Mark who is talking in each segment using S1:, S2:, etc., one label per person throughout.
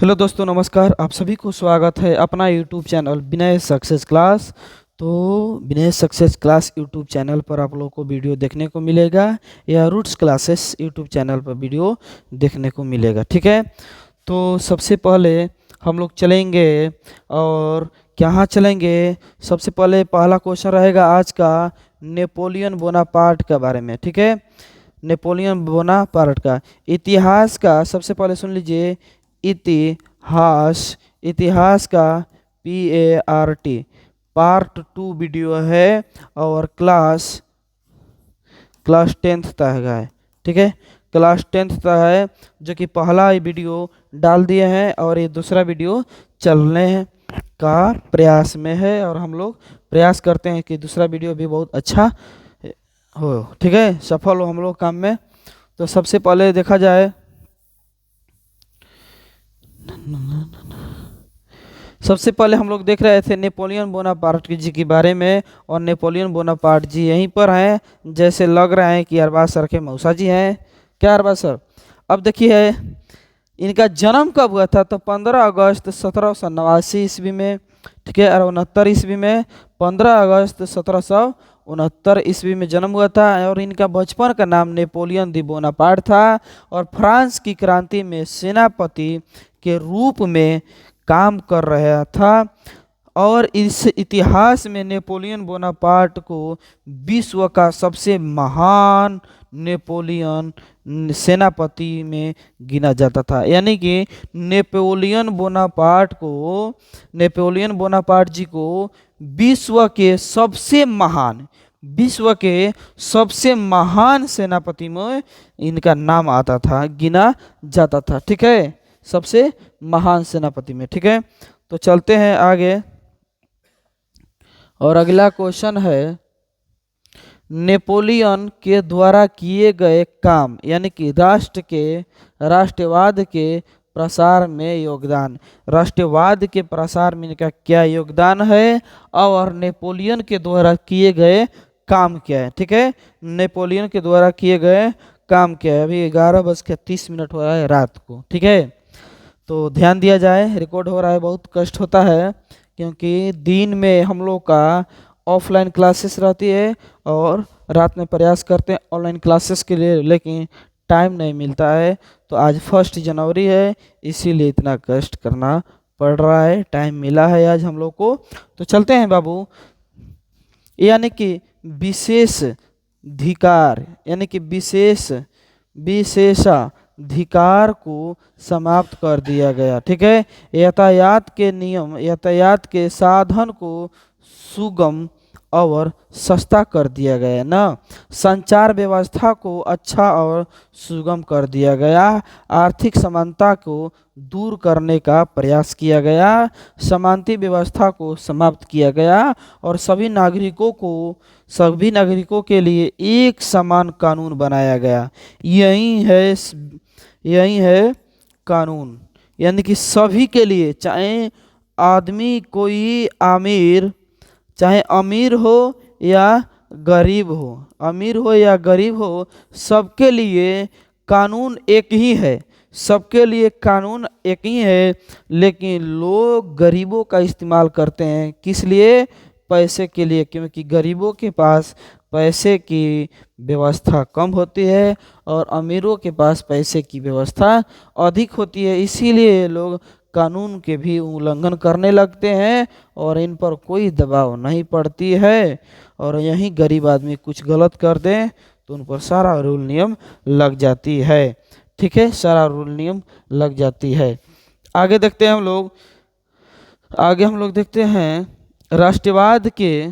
S1: Hello दोस्तों, नमस्कार। आप सभी को स्वागत है अपना यूट्यूब चैनल विनय सक्सेस क्लास। तो विनय सक्सेस क्लास यूट्यूब चैनल पर आप लोगों को वीडियो देखने को मिलेगा या रूट्स क्लासेस यूट्यूब चैनल पर वीडियो देखने को मिलेगा। ठीक है, तो सबसे पहले हम लोग चलेंगे और कहाँ चलेंगे। सबसे पहले पहला क्वेश्चन रहेगा आज का नेपोलियन बोनापार्ट के बारे में। ठीक है, नेपोलियन बोनापार्ट का इतिहास का सबसे पहले सुन लीजिए। इतिहास इतिहास का PART पार्ट 2 वीडियो है और क्लास 10th तक है। ठीक है, क्लास 10th तक है, जो कि पहला वीडियो डाल दिए हैं और ये दूसरा वीडियो चलने का प्रयास में है और हम लोग प्रयास करते हैं कि दूसरा वीडियो भी बहुत अच्छा हो। ठीक है, सफल हो हम लोग काम में। तो सबसे पहले देखा जाए, सबसे पहले हम लोग देख रहे थे नेपोलियन बोनापार्ट जी के बारे में। और नेपोलियन बोनापार्ट जी यहीं पर हैं, जैसे लग रहे हैं कि अरबाज सर के मौसा जी हैं। क्या अरबाज सर? अब देखिए, इनका जन्म कब हुआ था? तो 15 अगस्त 1789 ईस्वी में। ठीक है, और 69 ईस्वी में 15 अगस्त 1769 ईस्वी में जन्म हुआ था। और इनका बचपन का नाम नेपोलियन दी बोनापार्ट था और फ्रांस की क्रांति में सेनापति के रूप में काम कर रहा था। और इस इतिहास में नेपोलियन बोनापार्ट को विश्व का सबसे महान नेपोलियन सेनापति में गिना जाता था। यानी कि नेपोलियन बोनापार्ट जी को विश्व के सबसे महान सेनापति में इनका नाम आता था, गिना जाता था। ठीक है, सबसे महान सेनापति में। ठीक है, तो चलते हैं आगे और अगला क्वेश्चन है नेपोलियन के द्वारा किए गए काम, यानी कि राष्ट्रवाद के प्रसार में योगदान। राष्ट्रवाद के प्रसार में इनका क्या योगदान है और नेपोलियन के द्वारा किए गए काम क्या है। ठीक है, नेपोलियन के द्वारा किए गए काम क्या है। अभी 11:30 हो रहा है रात को। ठीक है, तो ध्यान दिया जाए, रिकॉर्ड हो रहा है। बहुत कष्ट होता है क्योंकि दिन में हम लोग का ऑफलाइन क्लासेस रहती है और रात में प्रयास करते हैं ऑनलाइन क्लासेस के लिए, लेकिन टाइम नहीं मिलता है। तो आज 1 जनवरी है, इसीलिए इतना कष्ट करना पड़ रहा है। टाइम मिला है आज हम लोग को। तो चलते हैं बाबू। यानी कि विशेषाधिकार, यानी कि विशेषाधिकार को समाप्त कर दिया गया। ठीक है, यातायात के नियम, यातायात के साधन को सुगम और सस्ता कर दिया गया ना। संचार व्यवस्था को अच्छा और सुगम कर दिया गया। आर्थिक समानता को दूर करने का प्रयास किया गया। समानता व्यवस्था को समाप्त किया गया और सभी नागरिकों के लिए एक समान कानून बनाया गया। यही है कानून, यानी कि सभी के लिए, चाहे आदमी कोई चाहे अमीर हो या गरीब हो, सबके लिए कानून एक ही है। लेकिन लोग गरीबों का इस्तेमाल करते हैं, किस लिए? पैसे के लिए। क्योंकि गरीबों के पास पैसे की व्यवस्था कम होती है और अमीरों के पास पैसे की व्यवस्था अधिक होती है। इसीलिए लोग कानून के भी उल्लंघन करने लगते हैं और इन पर कोई दबाव नहीं पड़ती है। और यही गरीब आदमी कुछ गलत कर दें तो उन पर सारा रूल नियम लग जाती है। ठीक है, सारा रूल नियम लग जाती है। आगे देखते हैं हम लोग देखते हैं राष्ट्रवाद के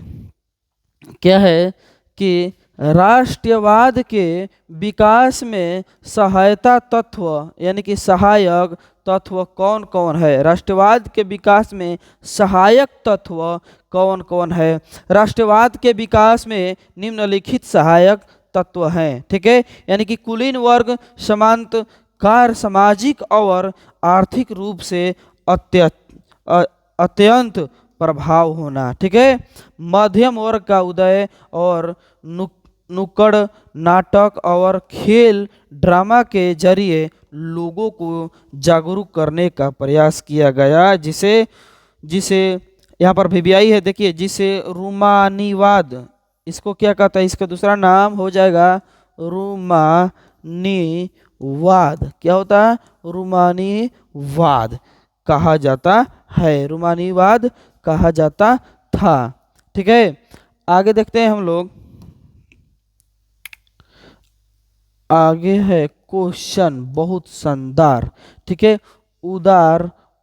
S1: क्या है कि राष्ट्रवाद के विकास में सहायता तत्व, यानी कि सहायक तत्व कौन कौन है? राष्ट्रवाद के विकास में सहायक तत्व कौन कौन है? राष्ट्रवाद के विकास में निम्नलिखित सहायक तत्व हैं। ठीक है, यानी कि कुलीन वर्ग समांतर सामाजिक और आर्थिक रूप से अत्यंत प्रभाव होना। ठीक है, मध्यम वर्ग का उदय और नुक्कड़ नाटक और खेल ड्रामा के जरिए लोगों को जागरूक करने का प्रयास किया गया, जिसे जिसे यहाँ पर वीवीआई है, देखिए, जिसे रूमानीवाद, इसको क्या कहता है, इसका दूसरा नाम हो जाएगा रूमानीवाद। क्या होता है? रूमानीवाद कहा जाता है, रूमानीवाद कहा जाता था। ठीक है, आगे देखते हैं हम लोग। आगे है क्वेश्चन बहुत शानदार। ठीक है,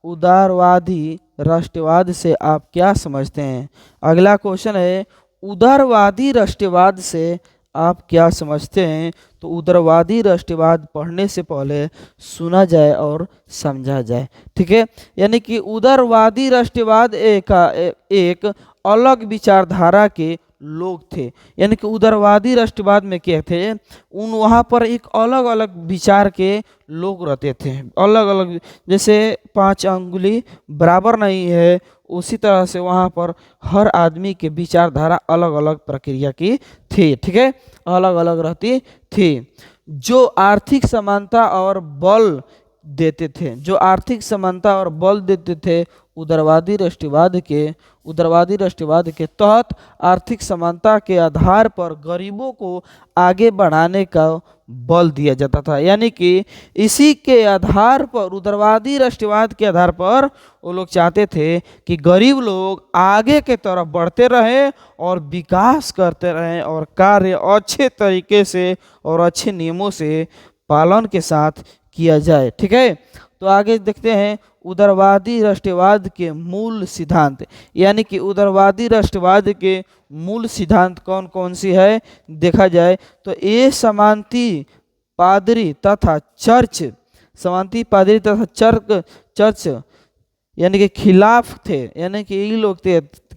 S1: उदारवादी राष्ट्रवाद से आप क्या समझते हैं? अगला क्वेश्चन है, उदारवादी राष्ट्रवाद से आप क्या समझते हैं? तो उदारवादी राष्ट्रवाद पढ़ने से पहले सुना जाए और समझा जाए। ठीक है, यानी कि उदारवादी राष्ट्रवाद एक अलग विचारधारा के लोग थे। यानी कि उदारवादी राष्ट्रवाद में क्या थे, वहाँ पर एक अलग अलग विचार के लोग रहते थे, अलग अलग, जैसे 5 अंगुली बराबर नहीं है, उसी तरह से वहाँ पर हर आदमी के विचारधारा अलग अलग प्रक्रिया की थी। ठीक है, अलग अलग रहती थी। जो आर्थिक समानता और बल देते थे, जो आर्थिक समानता और बल देते थे, उदारवादी राष्ट्रवाद के तहत आर्थिक समानता के आधार पर गरीबों को आगे बढ़ाने का बल दिया जाता था। यानी कि इसी के आधार पर, उदारवादी राष्ट्रवाद के आधार पर वो लोग चाहते थे कि गरीब लोग आगे के तरफ बढ़ते रहें और विकास करते रहें और कार्य अच्छे तरीके से और अच्छे नियमों से पालन के साथ किया जाए। ठीक है, तो आगे देखते हैं उदारवादी राष्ट्रवाद के मूल सिद्धांत। यानी कि उदारवादी राष्ट्रवाद के मूल सिद्धांत कौन कौन सी है देखा जाए तो ये समांती पादरी तथा चर्च, समांती पादरी तथा चर्च यानी कि खिलाफ थे। यानी कि ये लोग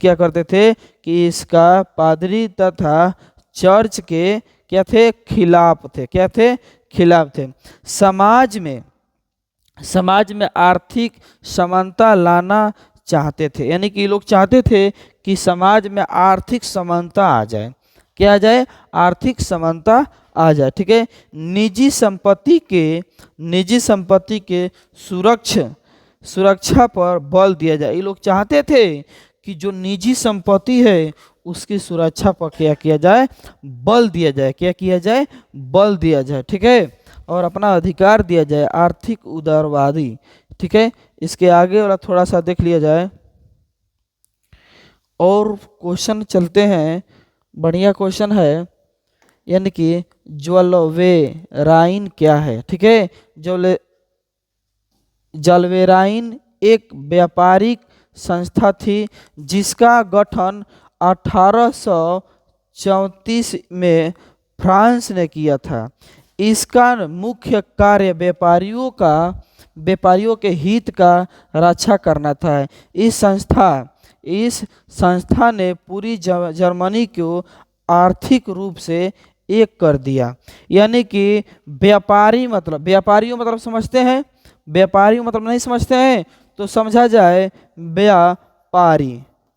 S1: क्या करते थे कि इसका पादरी तथा चर्च के क्या थे, खिलाफ थे। क्या थे? खिलाफ थे। समाज में आर्थिक समानता लाना चाहते थे। यानी कि लोग चाहते थे कि समाज में आर्थिक समानता आ जाए। क्या आ जाए? आर्थिक समानता आ जाए। ठीक है, निजी संपत्ति के सुरक्षा पर बल दिया जाए। ये लोग चाहते थे कि जो निजी संपत्ति है उसकी सुरक्षा पर क्या किया जाए? बल दिया जाए। क्या किया जाए? बल दिया जाए। ठीक है, और अपना अधिकार दिया जाए, आर्थिक उदारवादी। ठीक है, इसके आगे वाला थोड़ा सा देख लिया जाए और क्वेश्चन चलते हैं। बढ़िया क्वेश्चन है, यानी कि ज्वेलवेराइन क्या है? ठीक है, ज्वेलवेराइन एक व्यापारिक संस्था थी जिसका गठन 1834 में फ्रांस ने किया था। इसका मुख्य कार्य व्यापारियों के हित का रक्षा करना था। इस संस्था ने पूरी जर्मनी को आर्थिक रूप से एक कर दिया। यानी कि व्यापारियों मतलब समझते हैं? व्यापारी मतलब नहीं समझते हैं तो समझा जाए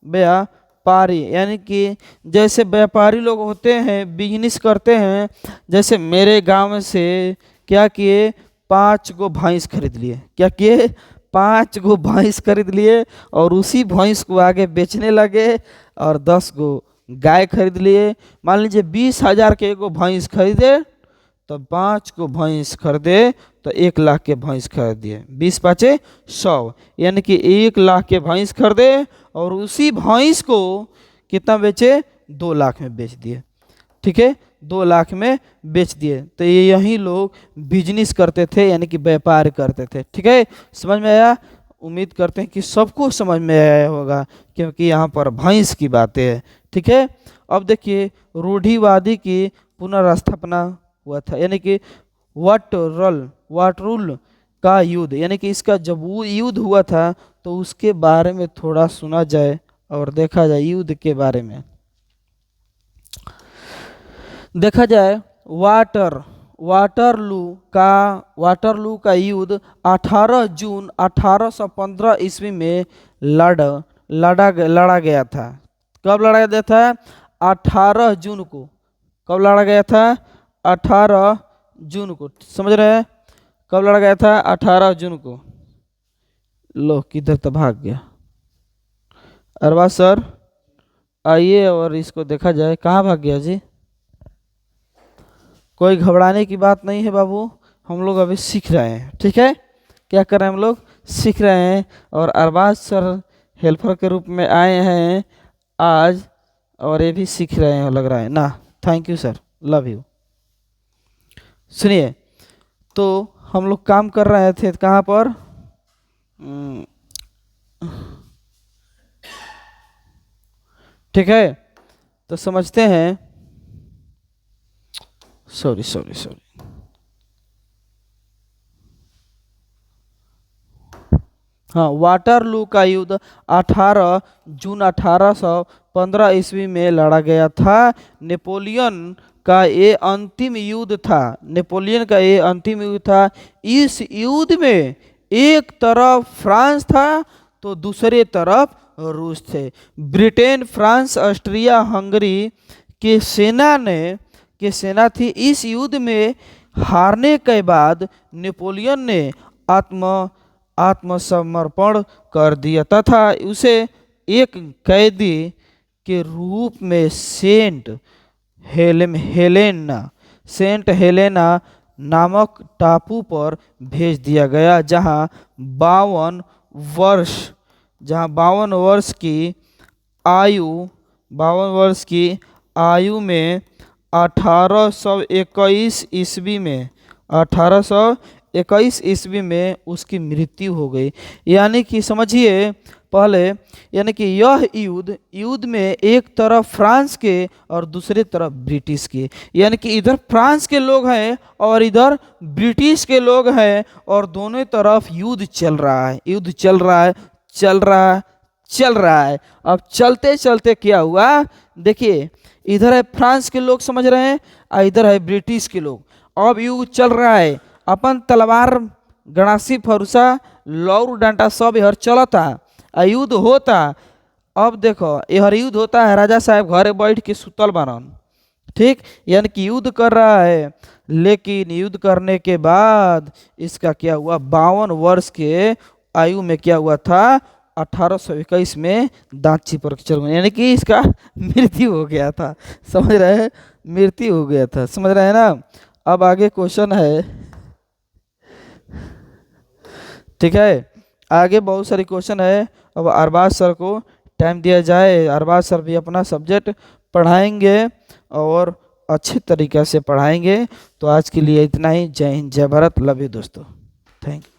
S1: व्यापारी, यानी कि जैसे व्यापारी लोग होते हैं, बिजनेस करते हैं। जैसे मेरे गांव से क्या किए, 5 गो भैंस खरीद लिए। क्या किए? 5 गो भैंस खरीद लिए और उसी भैंस को आगे बेचने लगे और 10 गो गाय खरीद लिए। मान लीजिए 20,000 के एगो भैंस खरीदे तो 5 को भैंस खरीदे तो 1 लाख के भैंस खरीद दिए। 20 पाँचे 100, यानी कि 1 लाख के भैंस खरीदे और उसी भैंस को कितना बेचे? 2 लाख में बेच दिए। ठीक है, 2 लाख में बेच दिए। तो ये यही लोग बिजनेस करते थे, यानी कि व्यापार करते थे। ठीक है, समझ में आया? उम्मीद करते हैं कि सबको समझ में आया होगा, क्योंकि यहाँ पर भैंस की बातें है। ठीक है, अब देखिए रूढ़िवादी की पुनर्स्थापना हुआ था, यानी कि वाटरूल का युद्ध। यानी कि इसका जब वो युद्ध हुआ था तो उसके बारे में थोड़ा सुना जाए और देखा जाए। युद्ध के बारे में देखा जाए, वाटरलू का युद्ध 18 जून 1815 ईस्वी में लड़ा गया था। कब लड़ा गया था? 18 जून को। कब लड़ा गया था? 18 जून को। समझ रहे हैं? कब लड़ा गया था? 18 जून को। लो किधर तो भाग गया। अरबाज सर आइए और इसको देखा जाए, कहाँ भाग गया जी? कोई घबराने की बात नहीं है बाबू, हम लोग अभी सीख रहे हैं, ठीक है? क्या कर रहे हैं हम लोग? सीख रहे हैं। और अरबाज सर हेल्पर के रूप में आए हैं आज, और ये भी सीख रहे हैं लग रहा है ना। Thank you sir, love you. सुनिए, तो हम लोग काम कर रहे थे कहाँ पर? ठीक है, तो समझते हैं। सॉरी सॉरी सॉरी, हाँ, वाटरलू का युद्ध 18 जून 1815 ईस्वी में लड़ा गया था। नेपोलियन का ये अंतिम युद्ध था। नेपोलियन का ये अंतिम युद्ध था। इस युद्ध में एक तरफ फ्रांस था तो दूसरे तरफ रूस थे। ब्रिटेन, फ्रांस, ऑस्ट्रिया, हंगरी के सेना थी। इस युद्ध में हारने के बाद नेपोलियन ने आत्मसमर्पण कर दिया तथा उसे एक कैदी के रूप में सेंट हेलेना नामक टापू पर भेज दिया गया, जहां 52 वर्ष की आयु में 1821 ईस्वी में उसकी मृत्यु हो गई। यानी कि समझिए पहले, यानी कि यह युद्ध में एक तरफ फ्रांस के और दूसरे तरफ ब्रिटिश के, यानी कि इधर फ्रांस के लोग हैं और इधर ब्रिटिश के लोग हैं, और दोनों तरफ युद्ध चल रहा है। अब चलते चलते क्या हुआ, देखिए, इधर है फ्रांस के लोग समझ रहे हैं और इधर है ब्रिटिश के लोग। अब युद्ध चल रहा है, अपन तलवार, गणासी, फरुसा, लौर, डंडा सब यहर चलता, युद्ध होता। अब देखो यहर युद्ध होता है, राजा साहब घरे बैठ के सुतल बनन, ठीक, यानी कि युद्ध कर रहा है। लेकिन युद्ध करने के बाद इसका क्या हुआ, 52 वर्ष के आयु में क्या हुआ था, 1821 में दांत चिपक चल गया, यानी कि इसका मृत्यु हो गया था। समझ रहे हैं? मृत्यु हो गया था, समझ रहे हैं ना। अब आगे क्वेश्चन है, ठीक है, आगे बहुत सारी क्वेश्चन है। अब अरबाज सर को टाइम दिया जाए, अरबाज सर भी अपना सब्जेक्ट पढ़ाएंगे और अच्छे तरीके से पढ़ाएंगे। तो आज के लिए इतना ही। जय हिंद, जय भारत, लव यू दोस्तों, थैंक यू।